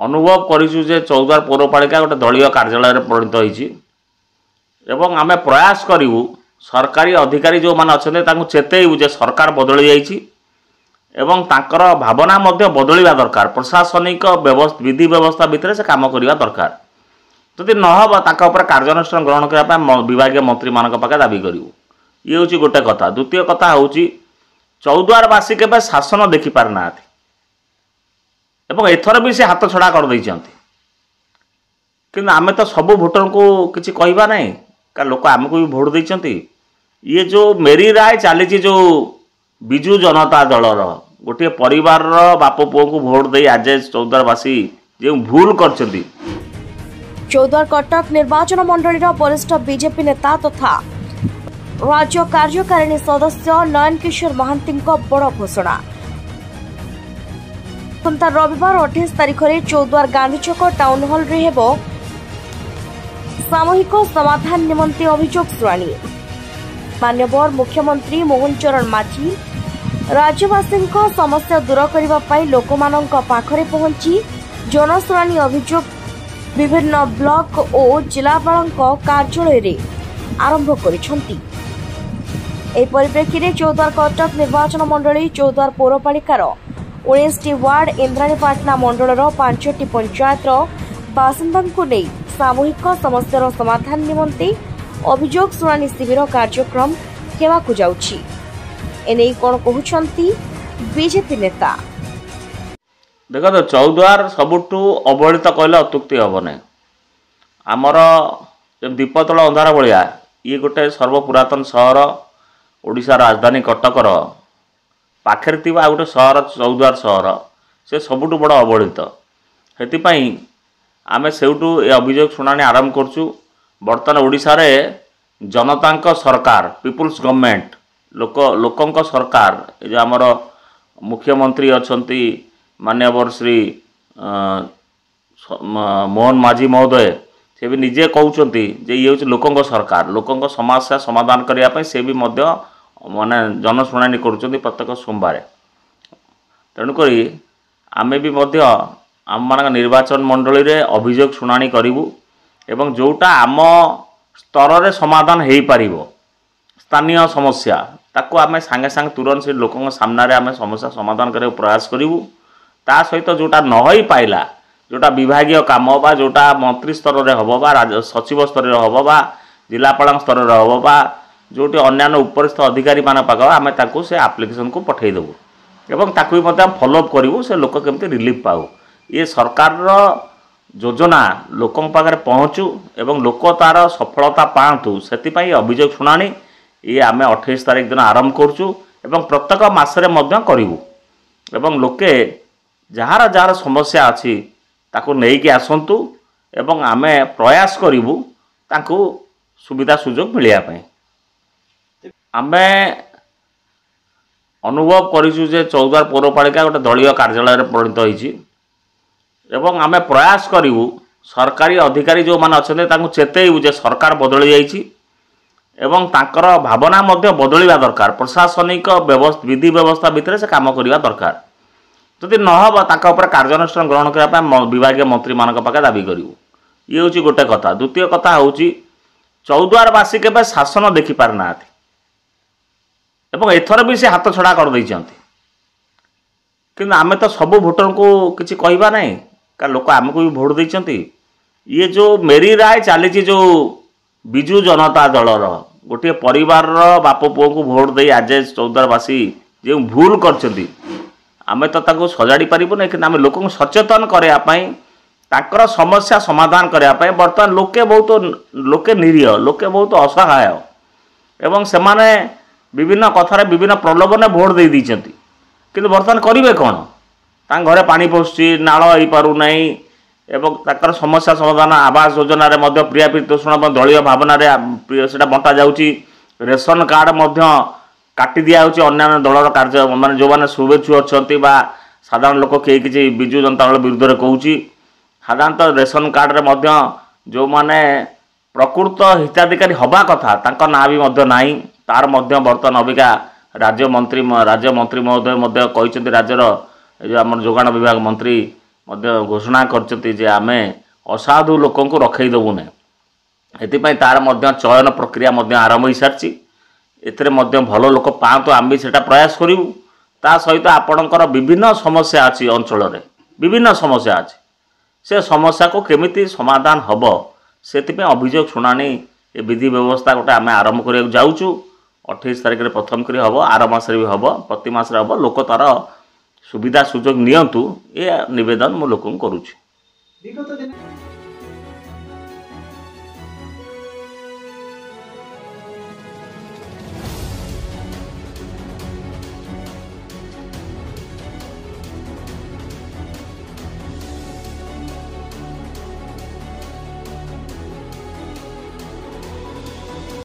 अनुभव करिछु जे चौद्वार पौरपालिका गोटे दलीय कार्यालय परिणत होइछि एवं आमे प्रयास करिवु सरकारी अधिकारी जो माने अछन्ते तांकु चेतेइबु जे सरकार बदली जाइछि एवं तांकर भावना मध्य बदलिबा दरकार। प्रशासनिक व्यवस्था विधि व्यवस्था भितर से काम करिबा दरकार। जदि न हबा ताका ऊपर कार्यानुष्ठान ग्रहण करिया पय विभागीय मंत्री मानक पाखे दाबी करिवु। ये होछि गोटे कथा। द्वितीय कथा होछि चौद्वारवासी केबे शासन देखि पार नाथि एवं एथर भी से हाथ छड़ा कर दैछन्ति किंतु आमे तो सब भोटर को किछि कहबा नै का लोक आमको भी भोट दैछन्ति। ये जो मेरी राय चली जो विजु जनता दलर गोटे परिवार बाप पुओ को भोट दे आज चौद्वारवासी जो भूल करछन्ति। चौद्वार कटक निर्वाचन मंडली वरिष्ठ बीजेपी नेता तथा राज्य कार्यकारिणी सदस्य नयन किशोर महांती बड़ घोषणा। रविवार 28 तारिख में चौद्वार गांधीछक टाउन हॉल रे हेबो सामूहिक समाधान निमंते अभियोग शुणाणी। माननीय मुख्यमंत्री मोहन चरण माझी राज्यवासी समस्या दूर करने लोक पाखरे पहुंची जनशुणाणी अभियोग विभिन्न ब्लॉक और जिलापाल कार्यालय आरंभ करिसेंति। एही परिप्रेक्षी में चौद्वार कटक निर्वाचन मंडली चौद्वार पौरपालिकार 19टी वार्ड इंद्राणीपाटना मंडलर 5टी पंचायत बासिंदा को नहीं सामूहिक समस्यार समाधान निमंते अभियोग शुणाणी शिविर कार्यक्रम हेबाकु जाउछि। एने कोन कहउछंती बीजेपी नेता। देखो तो चौद्वार सबुठू अवहेलित कहले अत्युक्ति हम ना। आमर दीपतल अंधार भाया ये गोटे सर्वपुरातन सहर ओडिशा राजधानी कटकर पाखे गोटे सहर चौद्वार सहर से सबुठू बड़ अवहेलित। से आम सेठू ये अभियोग शुणाणी आरंभ करचु। बर्तमान ओडिशा रे जनता सरकार पीपुल्स गवर्नमेंट लोकंक सरकार जो आमर मुख्यमंत्री अच्छी माननीय श्री मोहन माझी महोदय से भी निजे कहते जे ये हूँ लोकंक सरकार लोकंक समस्या समाधान करने से भी माने जनशुणाणी कर प्रत्येक सोमवार। तेणुक आमे भी आम मान निर्वाचन मंडली रे अभियोग शुणाणी करूँ एवं जोटा आम स्तर रे समाधान हो पार स्थानीय समस्या ताको आम सांगे सांगे तुरंत से लोकों सामने आम समस्या समाधान करने प्रयास करूँ। ता सहित जोटा न हो पाइला जोटा विभागीय काम बा जोटा मंत्री स्तर रे हबो बा सचिव स्तर रे हबो बा जिलापाल स्तर रे हबो बा जोटी अन्यान्य उपरिस्थ अधिकारी मान पाख आम ताको से एप्लिकेशन को पठे देबु एवं ताको भी फॉलोअप करूँ से लोक केमती रिलीफ पाऊ। ये सरकार योजना लोकों पाखे पहुँचू एवं लोक तार सफलता पातु से अभियोग शुणाणी ये आम 28 तारिख दिन आरंभ करुँ एवं प्रत्येक मासरे करूँ एवं लोके जार जार समस्या अच्छी ताको नेइकी आसंतु एवं आम प्रयास करूँ ताकू सुविधा सुजोग मिलने। आम अनुभव करिछु जे चौद्वार पौरपालिका गोटे दलीय कार्यालय परिणत होइछि एवं आम प्रयास करूँ सरकारी अधिकारी जो माने अछन्ते तांकु चेतेइबु जे सरकार बदली जाइछि एवं तांकर भावना मध्य बदलिबा दरकार। प्रशासनिक व्यवस्था विधि व्यवस्था भितर से काम करिबा दरकार। जदि न हबा ताका ऊपर कार्यानुष्ठान ग्रहण करिया पय विभागीय मंत्री मानक पाखे दाबी करिवु। ये होछि गोटे कथा। द्वितीय कथा होछि चौद्वारवासी केबे शासन देखि पार नाथि एवं एथर भी से हाथ छड़ा कर दैछन्ति किंतु आमे तो सब भोटर को किछि कहबा नै का लोक आमको भी भोट दैछन्ति। ये जो मेरी राय चली जो विजु जनता दलर गोटे परिवार बाप पुओ को भोट दे आज चौद्वारवासी जो भूल करछन्ति आमे तो ताको सजाड़ी पारिबो नै कि आमे लोक सचेतन करने ताकर समस्या समाधान करने बर्तमान लोके निरीह लोके बहुत असहाय एवं से माने विभिन्न कथार विभिन्न प्रलोभन भोट दे दीचंती किंतु बर्तमान करेंगे कौन तांग घरे पानी पशुची नाल हो पारु नहीं एवं ताकर समस्या समाधान आवास योजना रे मध्य प्रिया तोषण दलीय भावना से बंटा जाउची। रेशन कार्ड काटी दिया होची अन्य दलर कार्य माने जो माने शुभेच्छु अच्छी साधारण लोक कई किसी विजु जनता दल विरुद्ध में कहूँ साधारणतः रेशन कार्ड रे जो माने प्रकृत हिताधिकारी हवा कथा तांका ना भी नाही तार बर्तमान अबिका राज्य मंत्री महोदय राज्यर जो आम जोगाण विभाग मंत्री घोषणा कर आम असाधु लोक रखई देवु ना एपाई तार चयन प्रक्रिया आरंभ हो सारी एथिरे भल लोक पातु आम भी सेटा प्रयास करूँ ता सहित आपणकर विभिन्न समस्या अच्छी अंचल विभिन्न समस्या अच्छी से समस्या को केमिति समाधान हम से अभियोग शुणाणी ए विधि व्यवस्था गोटे आम आरंभ करने जाऊँ 28 तारिख में प्रथम करी हम आर मास भी हम प्रति मास हम लोक तार सुविधा सुजोग नियंतु ये निवेदन मु लोक करुच्ची।